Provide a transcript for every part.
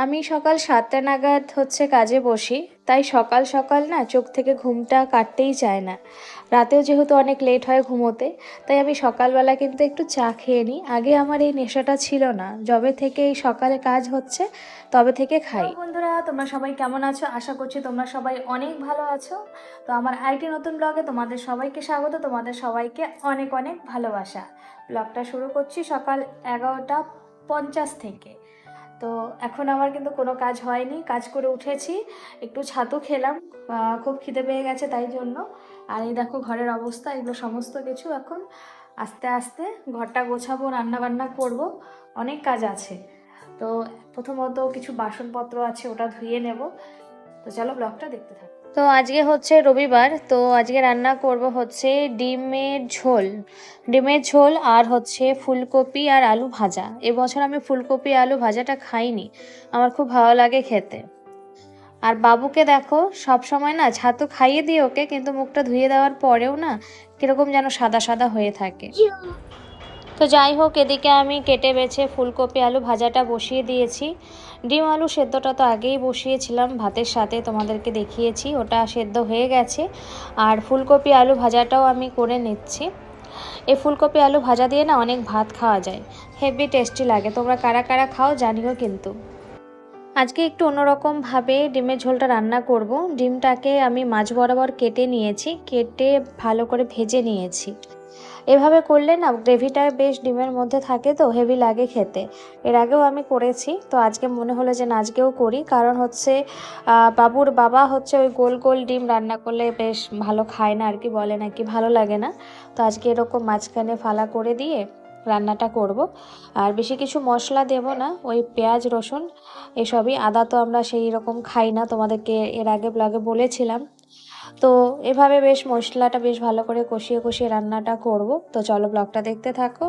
আমি সকাল ৭টা নাগাদ কাজে বসি। তাই সকাল সকাল না চোখ থেকে ঘুমটা কাটতেই চায় না। রাতেও যেহেতু অনেক লেট হয় ঘুমোতে, তাই আমি সকালবেলা কিন্তু একটু চা খেয়ে নিই। আগে আমার এই নেশাটা ছিল না। যবে থেকে এই সকালে কাজ হচ্ছে তবে থেকে খাই। বন্ধুরা, তোমরা সবাই কেমন আছো? আশা করছি তোমরা সবাই অনেক ভালো আছো। তো আমার আরেকটি নতুন ব্লগে তোমাদের সবাইকে স্বাগত, তোমাদের সবাইকে অনেক অনেক ভালোবাসা। ব্লগটা শুরু করছি সকাল 11টা 50 থেকে। তো এখন আমার কিন্তু কোনো কাজ হয়নি, কাজ করে উঠেছি, একটু ছাতু খেলাম, খুব খিদে পেয়ে গেছে তাই জন্য। আর এই দেখো ঘরের অবস্থা, এগুলো সমস্ত কিছু এখন আস্তে আস্তে ঘরটা গোছাবো, রান্না বান্না করব, অনেক কাজ আছে। তো প্রথমত কিছু বাসনপত্র আছে, ওটা ধুয়ে নেব। তো চলো ব্লগটা দেখতে থাকো। তো আজকে রবিবার, তো আজকে রান্না করব ডিমের ঝোল। ডিমের ঝোল আর ফুলকপি আর আলু ভাজা। এবছর আমি ফুলকপি আলু ভাজাটা খাইনি, আমার খুব ভালো লাগে খেতে। আর বাবুকে দেখো, সব সময় না ছাতু খাইয়ে দিই ওকে, কিন্তু মুখটা ধুয়ে দেওয়ার পরেও না কিরকম যেন সাদা সাদা হয়ে থাকে। তো যাই হোক, এদিকে আমি কেটে বেছে ফুলকপি আলু ভাজাটা বসিয়ে দিয়েছি। ডিম আলু সেদ্ধটা তো আগেই বসিয়েছিলাম ভাতের সাথে, তোমাদেরকে দেখিয়েছি, ওটা সেদ্ধ হয়ে গেছে। আর ফুলকপি আলু ভাজাটাও আমি করে নিচ্ছি। এই ফুলকপি আলু ভাজা দিয়ে না অনেক ভাত খাওয়া যায়, হেভি টেস্টি লাগে। তোমরা কারা কারা খাও জানিও কিন্তু। আজকে একটু অন্যরকমভাবে ডিমের ঝোলটা রান্না করব। ডিমটাকে আমি মাঝ বরাবর কেটে নিয়েছি, কেটে ভালো করে ভেজে নিয়েছি। এভাবে করলে না গ্রেভিটা বেশ ডিমের মধ্যে থাকে, তো হেভি লাগে খেতে। এর আগেও আমি করেছি, তো আজকে মনে হলো যে না আজকেও করি, কারণ বাবুর বাবা ওই গোল গোল ডিম রান্না করলে বেশ ভালো খায় না আর কি, বলে নাকি ভালো লাগে না। তো আজকে এরকম মাঝখানে ফালা করে দিয়ে রান্নাটা করব। আর বেশি কিছু মশলা দেব না, ওই পেঁয়াজ রসুন এসবই। আদা তো আমরা সেই রকম খাই না, তোমাদেরকে এর আগে ব্লগে বলেছিলাম। তো এভাবে বেশ মশলাটা বেশ ভালো করে কষিয়ে কষিয়ে রান্নাটা করব। তো চলো ব্লগটা দেখতে থাকো।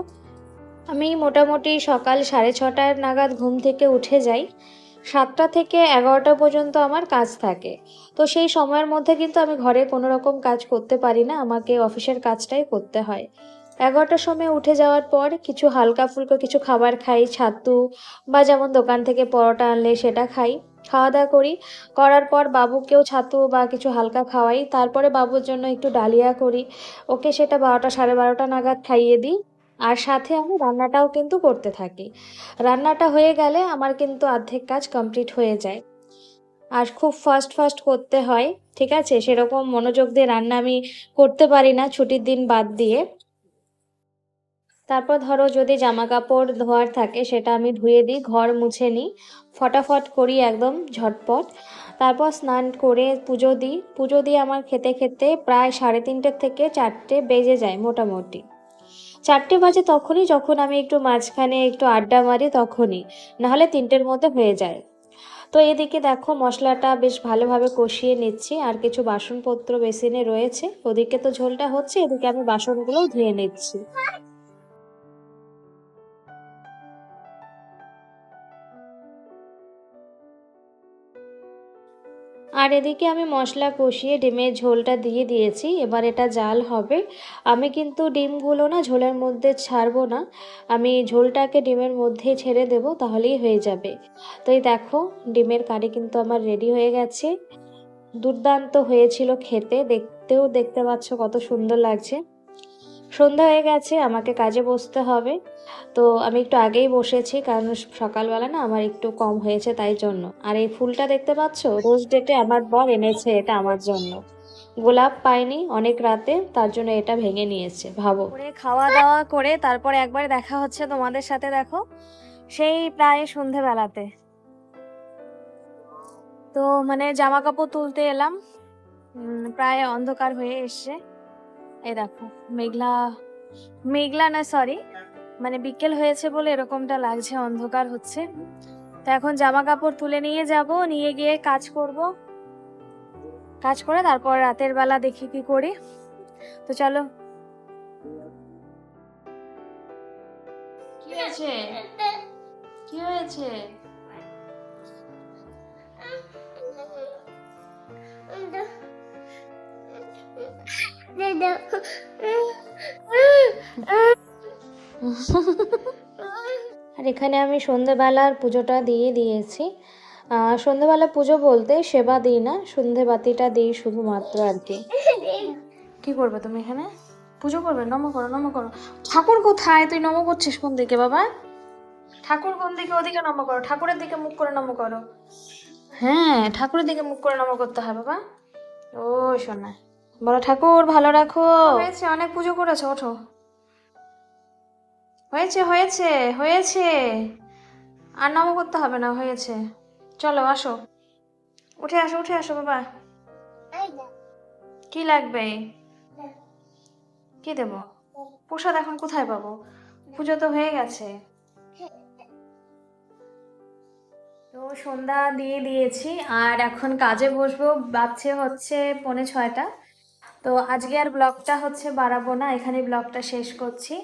আমি মোটামুটি সকাল 6:30 নাগাদ ঘুম থেকে উঠে যাই। 7টা থেকে 11টা পর্যন্ত আমার কাজ থাকে। তো সেই সময়ের মধ্যে কিন্তু আমি ঘরে কোনো রকম কাজ করতে পারি না, আমাকে অফিসের কাজটাই করতে হয়। 11টার সময় উঠে যাওয়ার পর কিছু হালকা ফুলকা কিছু খাবার খাই, ছাতু বা যেমন দোকান থেকে পরোটা আনলে সেটা খাই। খাওয়া দাওয়া করি, করার পর বাবুকেও ছাতু বা কিছু হালকা খাওয়াই। তারপরে বাবুর জন্য একটু ডালিয়া করি, ওকে সেটা 12টা 12:30 নাগাদ খাইয়ে দিই। আর সাথে আমি রান্নাটাও কিন্তু করতে থাকি। রান্নাটা হয়ে গেলে আমার কিন্তু অর্ধেক কাজ কমপ্লিট হয়ে যায়। আর খুব ফাস্ট ফাস্ট করতে হয়, ঠিক আছে? সেরকম মনোযোগ দিয়ে রান্না আমি করতে পারি না ছুটির দিন বাদ দিয়ে। তারপর ধরো যদি জামা কাপড় ধোয়ার থাকে সেটা আমি ধুয়ে দিই, ঘর মুছে নিই, ফটাফট করি একদম ঝটপট। তারপর স্নান করে পুজো দিই। পুজো দিয়ে আমার খেতে খেতে প্রায় 3:30 থেকে 4টে বেজে যায় মোটামুটি। 4টে বাজে তখনই যখন আমি একটু মাঝখানে একটু আড্ডা মারি, তখনই, নাহলে 3টের মধ্যে হয়ে যায়। তো এদিকে দেখো মশলাটা বেশ ভালোভাবে কষিয়ে নিচ্ছি, আর কিছু বাসনপত্র বেসিনে রয়েছে, ওদিকে তো ঝোলটা হচ্ছে, এদিকে আমি বাসনগুলোও ধুয়ে নিচ্ছি। আর এদিকে আমি মশলা কষিয়ে ডিমের ঝোলটা দিয়ে দিয়েছি, এবার এটা জাল হবে। আমি কিন্তু ডিমগুলো না ঝোলের মধ্যে ছাড়বো না, আমি ঝোলটাকে ডিমের মধ্যেই ছেড়ে দেব, তাহলেই হয়ে যাবে। তো এই দেখো ডিমের কারি কিন্তু আমার রেডি হয়ে গেছে। দুর্দান্ত হয়েছিল খেতে, দেখতেও দেখতে পাচ্ছ কত সুন্দর লাগছে। সন্ধ্যা হয়ে গেছে, আমাকে কাজে বসতে হবে। তো আমি একটু আগেই বসেছি, কারণ সকালবেলা না আমার একটু কম হয়েছে তাই জন্য। আর এই ফুলটা দেখতে পাচ্ছ, রোজ ডেটে আমার বর এনেছে এটা আমার জন্য। গোলাপ পাইনি অনেক রাতে, তার জন্য এটা ভেঙে নিয়েছে, ভাবো। করে খাওয়া দাওয়া করে তারপরে একবার দেখা হচ্ছে তোমাদের সাথে, দেখো সেই প্রায় সন্ধেবেলাতে। তো জামা কাপড় তুলতে এলাম, প্রায় অন্ধকার হয়ে এসছে। এই দেখো মেঘলা, মেঘলা না সরি, বিকেল হয়েছে বলে এরকমটা লাগছে, অন্ধকার হচ্ছে। তো এখন জামা কাপড় তুলে নিয়ে যাব, নিয়ে গিয়ে কাজ করব, কাজ করে তারপর রাতের বেলা দেখি কি করি। তো চলো। কি হয়েছে? কি হয়েছে? আর এখানে আমি সন্ধেবেলার পুজোটা দিয়ে দিয়েছি। সন্ধেবেলা পুজো বলতে সেবা দিই না, সন্ধে বাতিটা দিই শুধুমাত্র আর কি। কি করবে তুমি এখানে? পুজো করবে? নম করো, নম করো। ঠাকুর কোথায়? তুই নম করছিস কোন দিকে বাবা? ঠাকুর কোন দিকে? ওদিকে নম করো, ঠাকুরের দিকে মুখ করে নম করো। হ্যাঁ, ঠাকুরের দিকে মুখ করে নম করতে হয় বাবা। ও শোনা, বলো ঠাকুর ভালো রাখো। হয়েছে, অনেক পুজো করেছো, ওঠো। হয়েছে হয়েছে হয়েছে, আর নম করতে হবে না, হয়েছে। চলো আসো, উঠে আসো, উঠে আসো বাবা। কি লাগবে? কি দেবো? প্রসাদ এখন কোথায় পাবো? পুজো তো হয়ে গেছে। তো সন্ধ্যা দিয়ে দিয়েছি আর এখন কাজে বসবো। বাজছে হচ্ছে 5:45। তো আজকে আর ব্লগটা হচ্ছে বাড়াবো না, এখানে ব্লগটা শেষ করছি।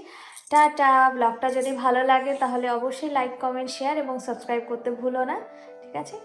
টাটা। ব্লগটা যদি ভালো লাগে তাহলে অবশ্যই লাইক, কমেন্ট, শেয়ার এবং সাবস্ক্রাইব করতে ভুলো না। ঠিক আছে।